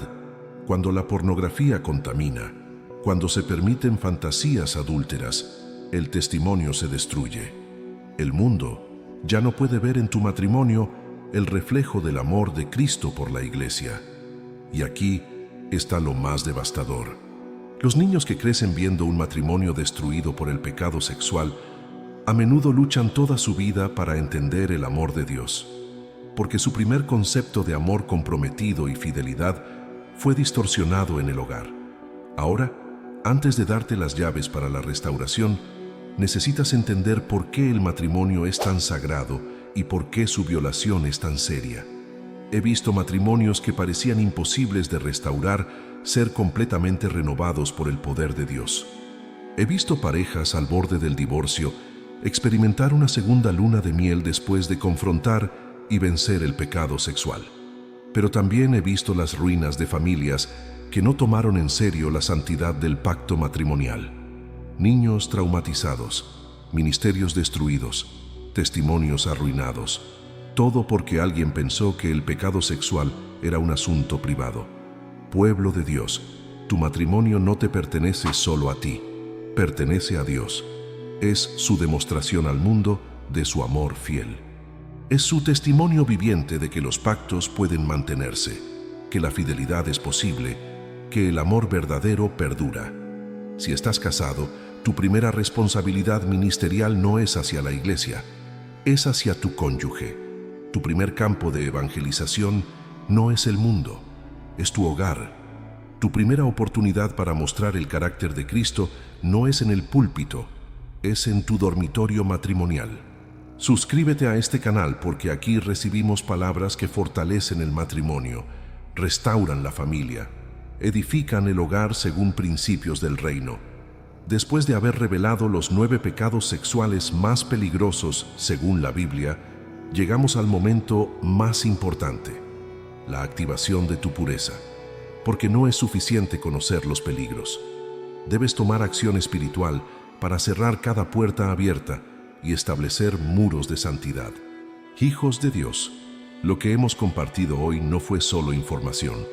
cuando la pornografía contamina, cuando se permiten fantasías adúlteras, el testimonio se destruye. El mundo ya no puede ver en tu matrimonio el reflejo del amor de Cristo por la Iglesia. Y aquí está lo más devastador. Los niños que crecen viendo un matrimonio destruido por el pecado sexual a menudo luchan toda su vida para entender el amor de Dios, porque su primer concepto de amor comprometido y fidelidad fue distorsionado en el hogar. Ahora, antes de darte las llaves para la restauración, necesitas entender por qué el matrimonio es tan sagrado y por qué su violación es tan seria. He visto matrimonios que parecían imposibles de restaurar ser completamente renovados por el poder de Dios. He visto parejas al borde del divorcio experimentar una segunda luna de miel después de confrontar y vencer el pecado sexual. Pero también he visto las ruinas de familias que no tomaron en serio la santidad del pacto matrimonial. Niños traumatizados, ministerios destruidos, testimonios arruinados. Todo porque alguien pensó que el pecado sexual era un asunto privado. Pueblo de Dios, tu matrimonio no te pertenece solo a ti, pertenece a Dios. Es su demostración al mundo de su amor fiel. Es su testimonio viviente de que los pactos pueden mantenerse, que la fidelidad es posible, que el amor verdadero perdura. Si estás casado, tu primera responsabilidad ministerial no es hacia la iglesia, es hacia tu cónyuge. Tu primer campo de evangelización no es el mundo, es tu hogar. Tu primera oportunidad para mostrar el carácter de Cristo no es en el púlpito, es en tu dormitorio matrimonial. Suscríbete a este canal porque aquí recibimos palabras que fortalecen el matrimonio, restauran la familia, edifican el hogar según principios del reino. Después de haber revelado los 9 pecados sexuales más peligrosos según la Biblia, llegamos al momento más importante, la activación de tu pureza. Porque no es suficiente conocer los peligros. Debes tomar acción espiritual para cerrar cada puerta abierta y establecer muros de santidad. Hijos de Dios, lo que hemos compartido hoy no fue solo información,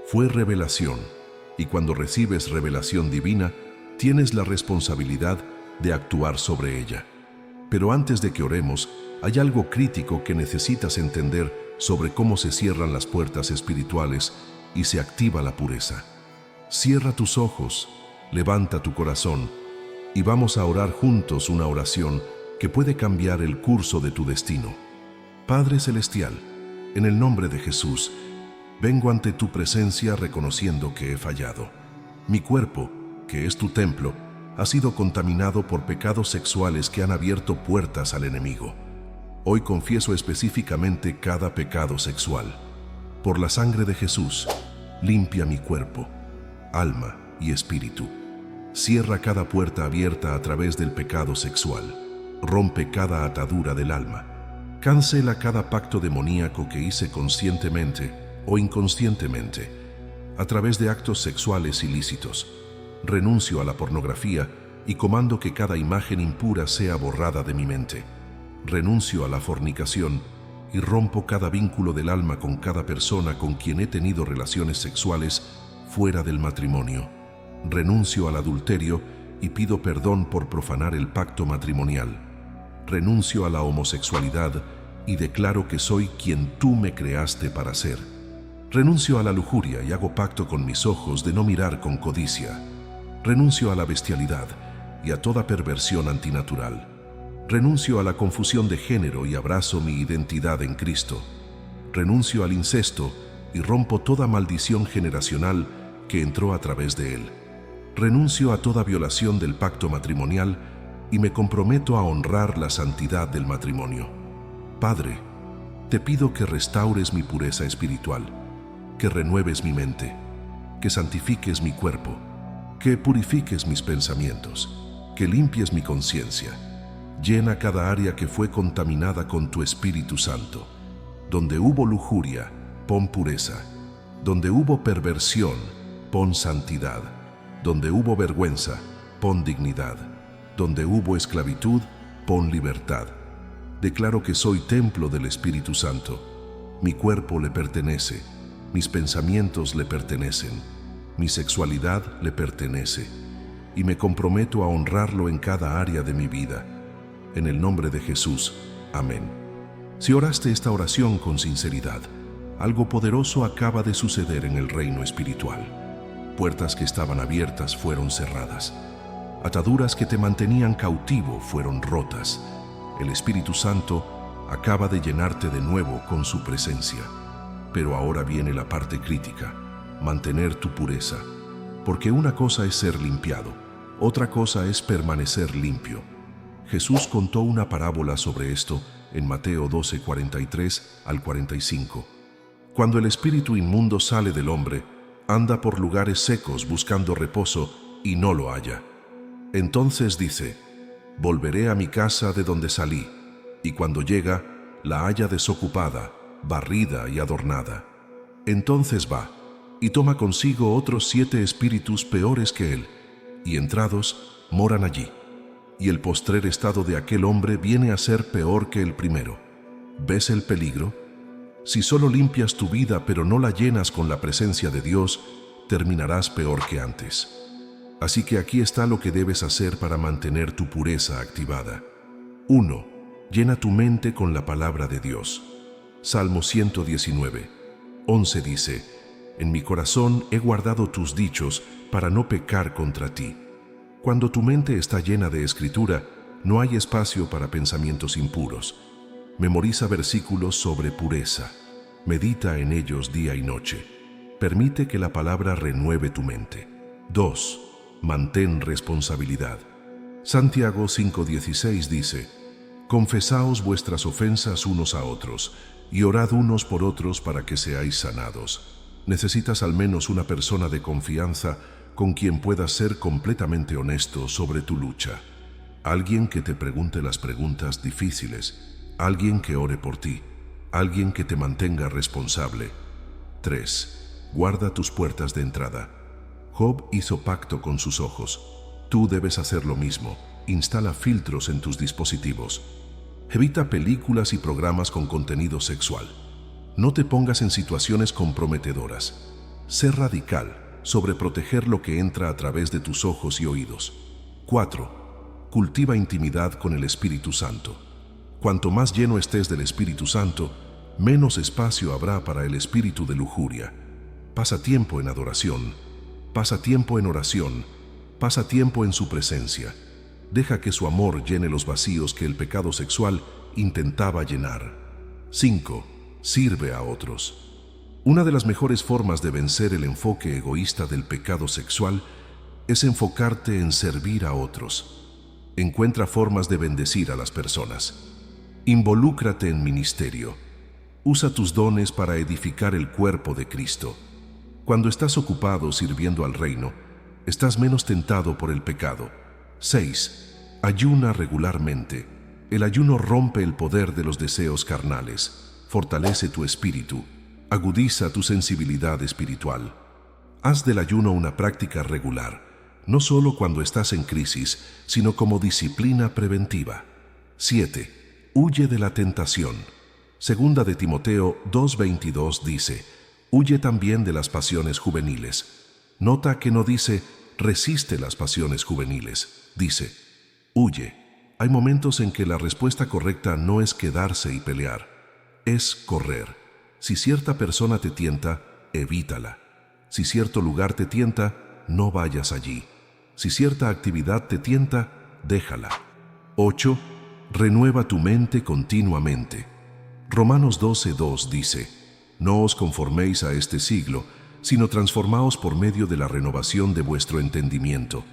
fue revelación. y cuando recibes revelación divina, tienes la responsabilidad de actuar sobre ella. Pero antes de que oremos, hay algo crítico que necesitas entender sobre cómo se cierran las puertas espirituales y se activa la pureza. Cierra tus ojos, levanta tu corazón y vamos a orar juntos una oración que puede cambiar el curso de tu destino. Padre Celestial, en el nombre de Jesús, vengo ante tu presencia reconociendo que he fallado. Mi cuerpo, que es tu templo, ha sido contaminado por pecados sexuales que han abierto puertas al enemigo. Hoy confieso específicamente cada pecado sexual. Por la sangre de Jesús, limpia mi cuerpo, alma y espíritu. Cierra cada puerta abierta a través del pecado sexual. Rompe cada atadura del alma. Cancela cada pacto demoníaco que hice conscientemente o inconscientemente a través de actos sexuales ilícitos. Renuncio a la pornografía y comando que cada imagen impura sea borrada de mi mente. Renuncio a la fornicación y rompo cada vínculo del alma con cada persona con quien he tenido relaciones sexuales fuera del matrimonio. Renuncio al adulterio y pido perdón por profanar el pacto matrimonial. Renuncio a la homosexualidad y declaro que soy quien tú me creaste para ser. Renuncio a la lujuria y hago pacto con mis ojos de no mirar con codicia. Renuncio a la bestialidad y a toda perversión antinatural. Renuncio a la confusión de género y abrazo mi identidad en Cristo. Renuncio al incesto y rompo toda maldición generacional que entró a través de él. Renuncio a toda violación del pacto matrimonial y me comprometo a honrar la santidad del matrimonio. Padre, te pido que restaures mi pureza espiritual, que renueves mi mente, que santifiques mi cuerpo, que purifiques mis pensamientos, que limpies mi conciencia. Llena cada área que fue contaminada con tu Espíritu Santo. Donde hubo lujuria, pon pureza. Donde hubo perversión, pon santidad. Donde hubo vergüenza, pon dignidad. Donde hubo esclavitud, pon libertad. Declaro que soy templo del Espíritu Santo. Mi cuerpo le pertenece, mis pensamientos le pertenecen, mi sexualidad le pertenece, y me comprometo a honrarlo en cada área de mi vida. En el nombre de Jesús. Amén. Si oraste esta oración con sinceridad, algo poderoso acaba de suceder en el reino espiritual. Puertas que estaban abiertas fueron cerradas. Ataduras que te mantenían cautivo fueron rotas. El Espíritu Santo acaba de llenarte de nuevo con su presencia. Pero ahora viene la parte crítica: mantener tu pureza. Porque una cosa es ser limpiado, otra cosa es permanecer limpio. Jesús contó una parábola sobre esto en Mateo 12, 43 al 45. Cuando el espíritu inmundo sale del hombre, anda por lugares secos buscando reposo y no lo halla. Entonces dice: volveré a mi casa de donde salí, y cuando llega, la halla desocupada, barrida y adornada. Entonces va y toma consigo otros 7 espíritus peores que él, y entrados, moran allí. Y el postrer estado de aquel hombre viene a ser peor que el primero. ¿Ves el peligro? Si solo limpias tu vida pero no la llenas con la presencia de Dios, terminarás peor que antes. Así que aquí está lo que debes hacer para mantener tu pureza activada. 1. Llena tu mente con la palabra de Dios. Salmo 119, 11 dice: en mi corazón he guardado tus dichos para no pecar contra ti. Cuando tu mente está llena de escritura, no hay espacio para pensamientos impuros. Memoriza versículos sobre pureza. Medita en ellos día y noche. Permite que la palabra renueve tu mente. 2. Mantén responsabilidad. Santiago 5:16 dice: confesaos vuestras ofensas unos a otros y orad unos por otros para que seáis sanados. Necesitas al menos una persona de confianza con quien puedas ser completamente honesto sobre tu lucha. Alguien que te pregunte las preguntas difíciles, alguien que ore por ti, alguien que te mantenga responsable. 3. Guarda tus puertas de entrada. Job hizo pacto con sus ojos. Tú debes hacer lo mismo. Instala filtros en tus dispositivos. Evita películas y programas con contenido sexual. No te pongas en situaciones comprometedoras. Sé radical. sobre proteger lo que entra a través de tus ojos y oídos. 4. Cultiva intimidad con el Espíritu Santo. Cuanto más lleno estés del Espíritu Santo, menos espacio habrá para el espíritu de lujuria. Pasa tiempo en adoración, pasa tiempo en oración, pasa tiempo en su presencia. Deja que su amor llene los vacíos que el pecado sexual intentaba llenar. 5. Sirve a otros. Una de las mejores formas de vencer el enfoque egoísta del pecado sexual es enfocarte en servir a otros. Encuentra formas de bendecir a las personas. Involúcrate en ministerio. Usa tus dones para edificar el cuerpo de Cristo. Cuando estás ocupado sirviendo al reino, estás menos tentado por el pecado. 6. Ayuna regularmente. El ayuno rompe el poder de los deseos carnales, fortalece tu espíritu, agudiza tu sensibilidad espiritual. Haz del ayuno una práctica regular, no solo cuando estás en crisis, sino como disciplina preventiva. 7. Huye de la tentación. Segunda de Timoteo 2:22 dice: huye también de las pasiones juveniles. Nota que no dice resiste las pasiones juveniles, dice huye. Hay momentos en que la respuesta correcta no es quedarse y pelear, es correr. Si cierta persona te tienta, evítala. Si cierto lugar te tienta, no vayas allí. Si cierta actividad te tienta, déjala. 8. Renueva tu mente continuamente. Romanos 12:2 dice: no os conforméis a este siglo, sino transformaos por medio de la renovación de vuestro entendimiento.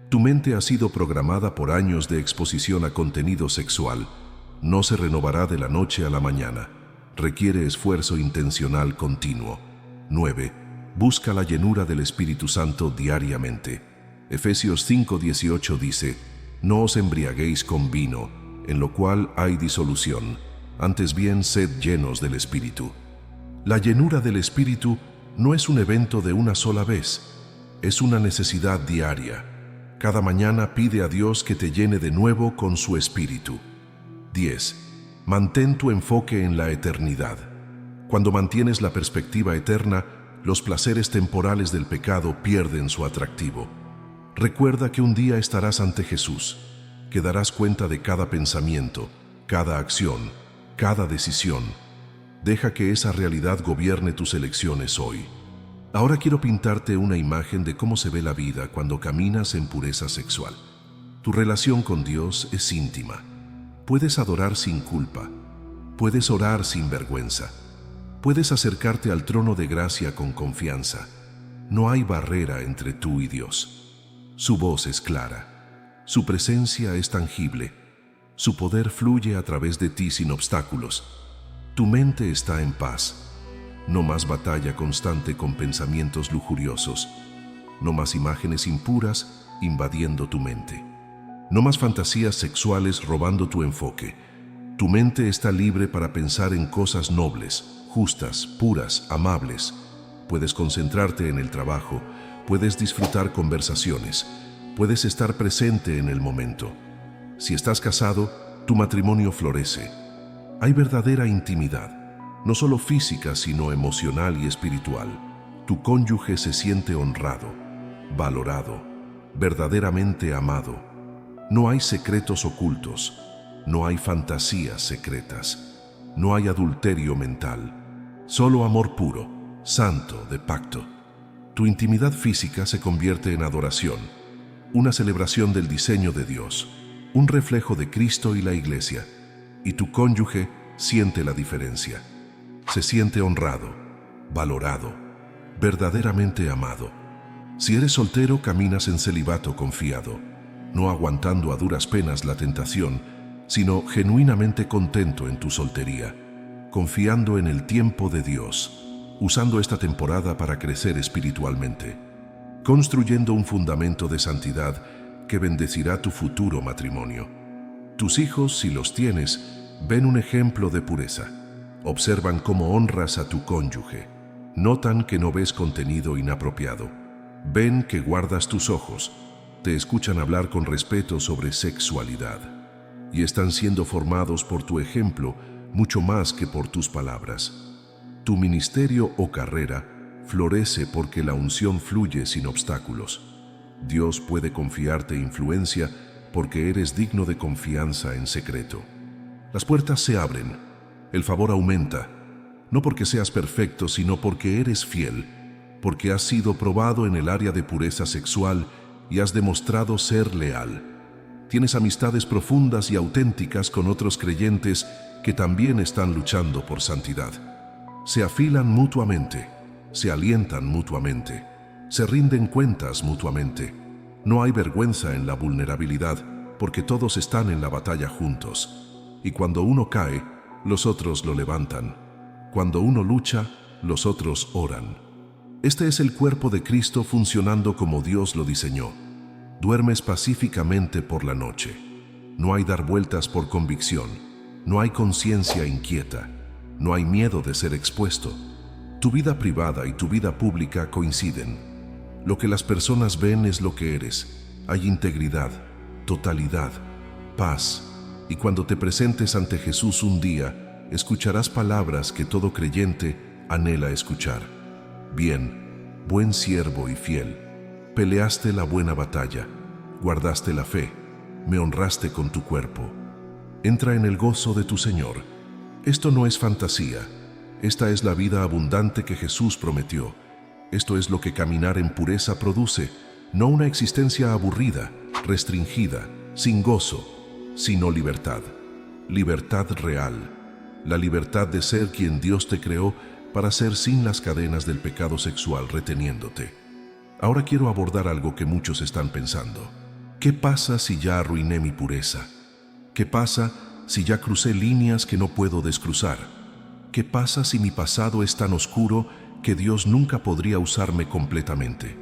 Tu mente ha sido programada por años de exposición a contenido sexual. No se renovará de la noche a la mañana. Requiere esfuerzo intencional continuo. 9. Busca la llenura del Espíritu Santo diariamente. Efesios 5:18 dice: no os embriaguéis con vino, en lo cual hay disolución, antes bien sed llenos del Espíritu. La llenura del Espíritu no es un evento de una sola vez, es una necesidad diaria. Cada mañana pide a Dios que te llene de nuevo con su Espíritu. 10. Mantén tu enfoque en la eternidad. Cuando mantienes la perspectiva eterna, los placeres temporales del pecado pierden su atractivo. Recuerda que un día estarás ante Jesús, que darás cuenta de cada pensamiento, cada acción, cada decisión. Deja que esa realidad gobierne tus elecciones hoy. Ahora quiero pintarte una imagen de cómo se ve la vida cuando caminas en pureza sexual. Tu relación con Dios es íntima. Puedes adorar sin culpa. Puedes orar sin vergüenza. Puedes acercarte al trono de gracia con confianza. No hay barrera entre tú y Dios. Su voz es clara. Su presencia es tangible. Su poder fluye a través de ti sin obstáculos. Tu mente está en paz. No más batalla constante con pensamientos lujuriosos. No más imágenes impuras invadiendo tu mente. No más fantasías sexuales robando tu enfoque. Tu mente está libre para pensar en cosas nobles, justas, puras, amables. Puedes concentrarte en el trabajo, puedes disfrutar conversaciones, puedes estar presente en el momento. Si estás casado, tu matrimonio florece. Hay verdadera intimidad. No solo física, sino emocional y espiritual. Tu cónyuge se siente honrado, valorado, verdaderamente amado. No hay secretos ocultos, no hay fantasías secretas, no hay adulterio mental, solo amor puro, santo, de pacto. Tu intimidad física se convierte en adoración, una celebración del diseño de Dios, un reflejo de Cristo y la Iglesia, y tu cónyuge siente la diferencia. Se siente honrado, valorado, verdaderamente amado. Si eres soltero, caminas en celibato confiado, no aguantando a duras penas la tentación, sino genuinamente contento en tu soltería, confiando en el tiempo de Dios, usando esta temporada para crecer espiritualmente, construyendo un fundamento de santidad que bendecirá tu futuro matrimonio. Tus hijos, si los tienes, ven un ejemplo de pureza. Observan cómo honras a tu cónyuge. Notan que no ves contenido inapropiado. Ven que guardas tus ojos. Te escuchan hablar con respeto sobre sexualidad. Y están siendo formados por tu ejemplo mucho más que por tus palabras. Tu ministerio o carrera florece porque la unción fluye sin obstáculos. Dios puede confiarte influencia porque eres digno de confianza en secreto. Las puertas se abren, el favor aumenta, no porque seas perfecto, sino porque eres fiel, porque has sido probado en el área de pureza sexual y has demostrado ser leal. Tienes amistades profundas y auténticas con otros creyentes que también están luchando por santidad. Se afilan mutuamente, se alientan mutuamente, se rinden cuentas mutuamente. No hay vergüenza en la vulnerabilidad, porque todos están en la batalla juntos. Y cuando uno cae, los otros lo levantan. Cuando uno lucha, los otros oran. Este es el cuerpo de Cristo funcionando como Dios lo diseñó. Duermes pacíficamente por la noche. No hay dar vueltas por convicción. No hay conciencia inquieta. No hay miedo de ser expuesto. Tu vida privada y tu vida pública coinciden. Lo que las personas ven es lo que eres. Hay integridad, totalidad, paz. Y cuando te presentes ante Jesús un día, escucharás palabras que todo creyente anhela escuchar. Bien, buen siervo y fiel. Peleaste la buena batalla, guardaste la fe, me honraste con tu cuerpo. Entra en el gozo de tu Señor. Esto no es fantasía. Esta es la vida abundante que Jesús prometió. Esto es lo que caminar en pureza produce, no una existencia aburrida, restringida, sin gozo, sino libertad. Libertad real. La libertad de ser quien Dios te creó para ser sin las cadenas del pecado sexual reteniéndote. Ahora quiero abordar algo que muchos están pensando. ¿Qué pasa si ya arruiné mi pureza? ¿Qué pasa si ya crucé líneas que no puedo descruzar? ¿Qué pasa si mi pasado es tan oscuro que Dios nunca podría usarme completamente?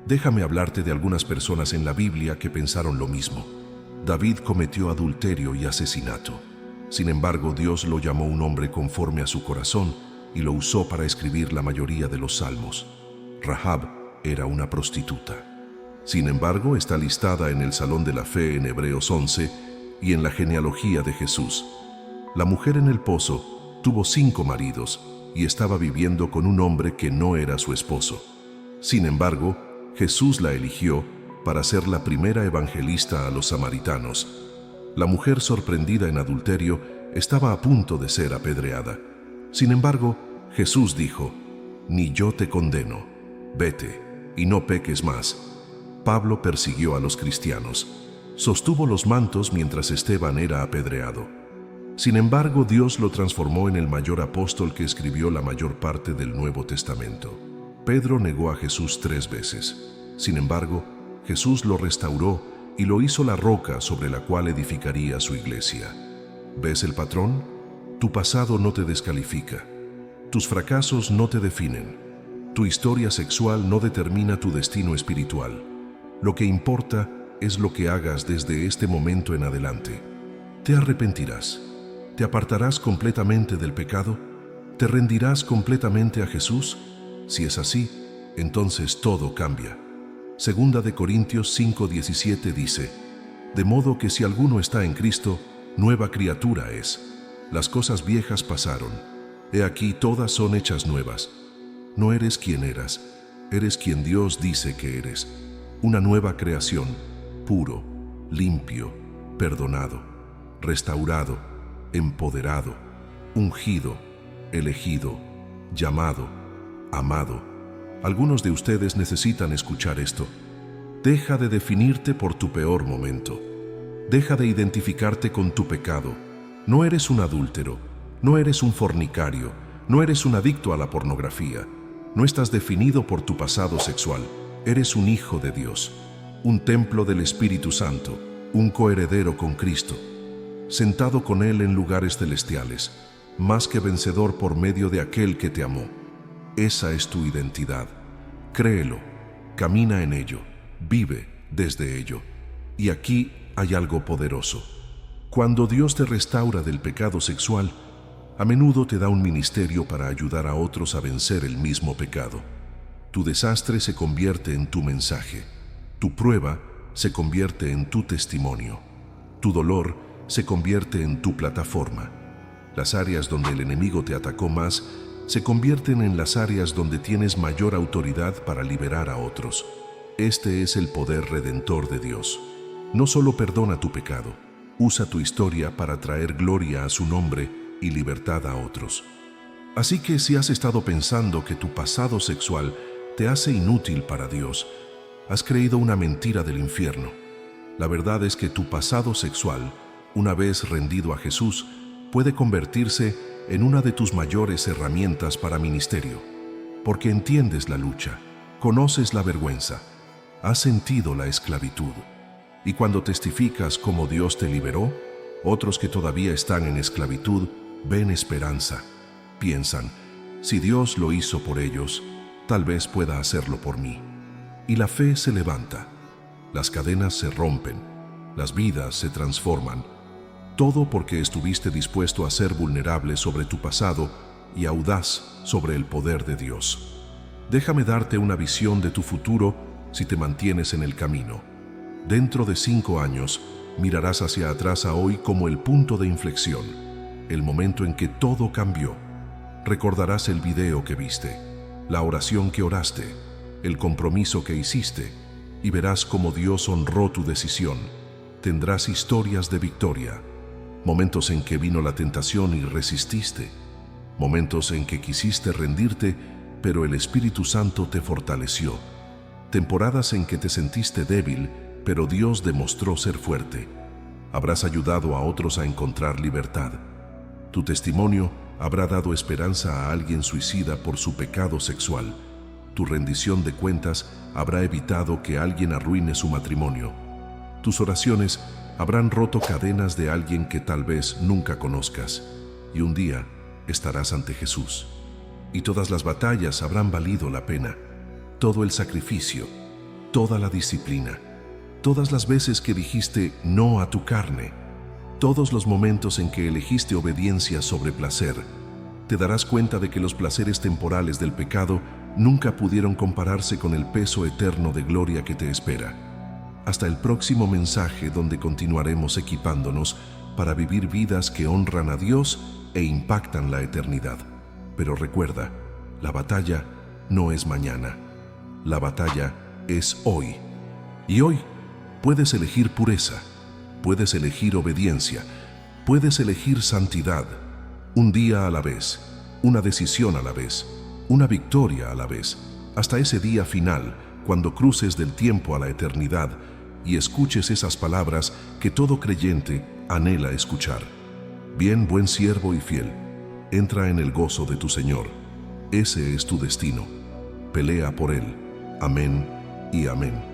Déjame hablarte de algunas personas en la Biblia que pensaron lo mismo. David cometió adulterio y asesinato. Sin embargo, Dios lo llamó un hombre conforme a su corazón y lo usó para escribir la mayoría de los salmos. Rahab era una prostituta. Sin embargo, está listada en el Salón de la Fe en Hebreos 11 y en la genealogía de Jesús. La mujer en el pozo tuvo 5 maridos y estaba viviendo con un hombre que no era su esposo. Sin embargo, Jesús la eligió para ser la primera evangelista a los samaritanos. La mujer sorprendida en adulterio estaba a punto de ser apedreada. Sin embargo, Jesús dijo: «Ni yo te condeno, vete y no peques más». Pablo persiguió a los cristianos. Sostuvo los mantos mientras Esteban era apedreado. Sin embargo, Dios lo transformó en el mayor apóstol que escribió la mayor parte del Nuevo Testamento. Pedro negó a Jesús 3 veces. Sin embargo, Jesús lo restauró y lo hizo la roca sobre la cual edificaría su iglesia. ¿Ves el patrón? Tu pasado no te descalifica. Tus fracasos no te definen. Tu historia sexual no determina tu destino espiritual. Lo que importa es lo que hagas desde este momento en adelante. ¿Te arrepentirás? ¿Te apartarás completamente del pecado? ¿Te rendirás completamente a Jesús? Si es así, entonces todo cambia. Segunda de Corintios 5:17 dice: «De modo que si alguno está en Cristo, nueva criatura es. Las cosas viejas pasaron. He aquí todas son hechas nuevas». No eres quien eras, eres quien Dios dice que eres. Una nueva creación, puro, limpio, perdonado, restaurado, empoderado, ungido, elegido, llamado, amado. Algunos de ustedes necesitan escuchar esto. Deja de definirte por tu peor momento. Deja de identificarte con tu pecado. No eres un adúltero, no eres un fornicario, no eres un adicto a la pornografía. No estás definido por tu pasado sexual. Eres un hijo de Dios, un templo del Espíritu Santo, un coheredero con Cristo, sentado con Él en lugares celestiales, más que vencedor por medio de aquel que te amó. Esa es tu identidad. Créelo, camina en ello, vive desde ello. Y aquí hay algo poderoso. Cuando Dios te restaura del pecado sexual, a menudo te da un ministerio para ayudar a otros a vencer el mismo pecado. Tu desastre se convierte en tu mensaje. Tu prueba se convierte en tu testimonio. Tu dolor se convierte en tu plataforma. Las áreas donde el enemigo te atacó más se convierten en las áreas donde tienes mayor autoridad para liberar a otros. Este es el poder redentor de Dios. No solo perdona tu pecado, usa tu historia para traer gloria a su nombre y libertad a otros. Así que si has estado pensando que tu pasado sexual te hace inútil para Dios, has creído una mentira del infierno. La verdad es que tu pasado sexual, una vez rendido a Jesús, puede convertirse en una de tus mayores herramientas para ministerio, porque entiendes la lucha, conoces la vergüenza, has sentido la esclavitud, y cuando testificas cómo Dios te liberó, otros que todavía están en esclavitud ven esperanza. Piensan, si Dios lo hizo por ellos, tal vez pueda hacerlo por mí. Y la fe se levanta, las cadenas se rompen, las vidas se transforman. Todo porque estuviste dispuesto a ser vulnerable sobre tu pasado y audaz sobre el poder de Dios. Déjame darte una visión de tu futuro si te mantienes en el camino. Dentro de 5 años, mirarás hacia atrás a hoy como el punto de inflexión, el momento en que todo cambió. Recordarás el video que viste, la oración que oraste, el compromiso que hiciste, y verás cómo Dios honró tu decisión. Tendrás historias de victoria. Momentos en que vino la tentación y resististe. Momentos en que quisiste rendirte, pero el Espíritu Santo te fortaleció. Temporadas en que te sentiste débil, pero Dios demostró ser fuerte. Habrás ayudado a otros a encontrar libertad. Tu testimonio habrá dado esperanza a alguien suicida por su pecado sexual. Tu rendición de cuentas habrá evitado que alguien arruine su matrimonio. Tus oraciones habrán roto cadenas de alguien que tal vez nunca conozcas, y un día estarás ante Jesús. Y todas las batallas habrán valido la pena, todo el sacrificio, toda la disciplina, todas las veces que dijiste no a tu carne, todos los momentos en que elegiste obediencia sobre placer. Te darás cuenta de que los placeres temporales del pecado nunca pudieron compararse con el peso eterno de gloria que te espera. Hasta el próximo mensaje, donde continuaremos equipándonos para vivir vidas que honran a Dios e impactan la eternidad. Pero recuerda, la batalla no es mañana, la batalla es hoy. Y hoy puedes elegir pureza, puedes elegir obediencia, puedes elegir santidad. Un día a la vez, una decisión a la vez, una victoria a la vez, hasta ese día final, cuando cruces del tiempo a la eternidad y escuches esas palabras que todo creyente anhela escuchar. Bien, buen siervo y fiel, entra en el gozo de tu Señor. Ese es tu destino. Pelea por él. Amén y amén.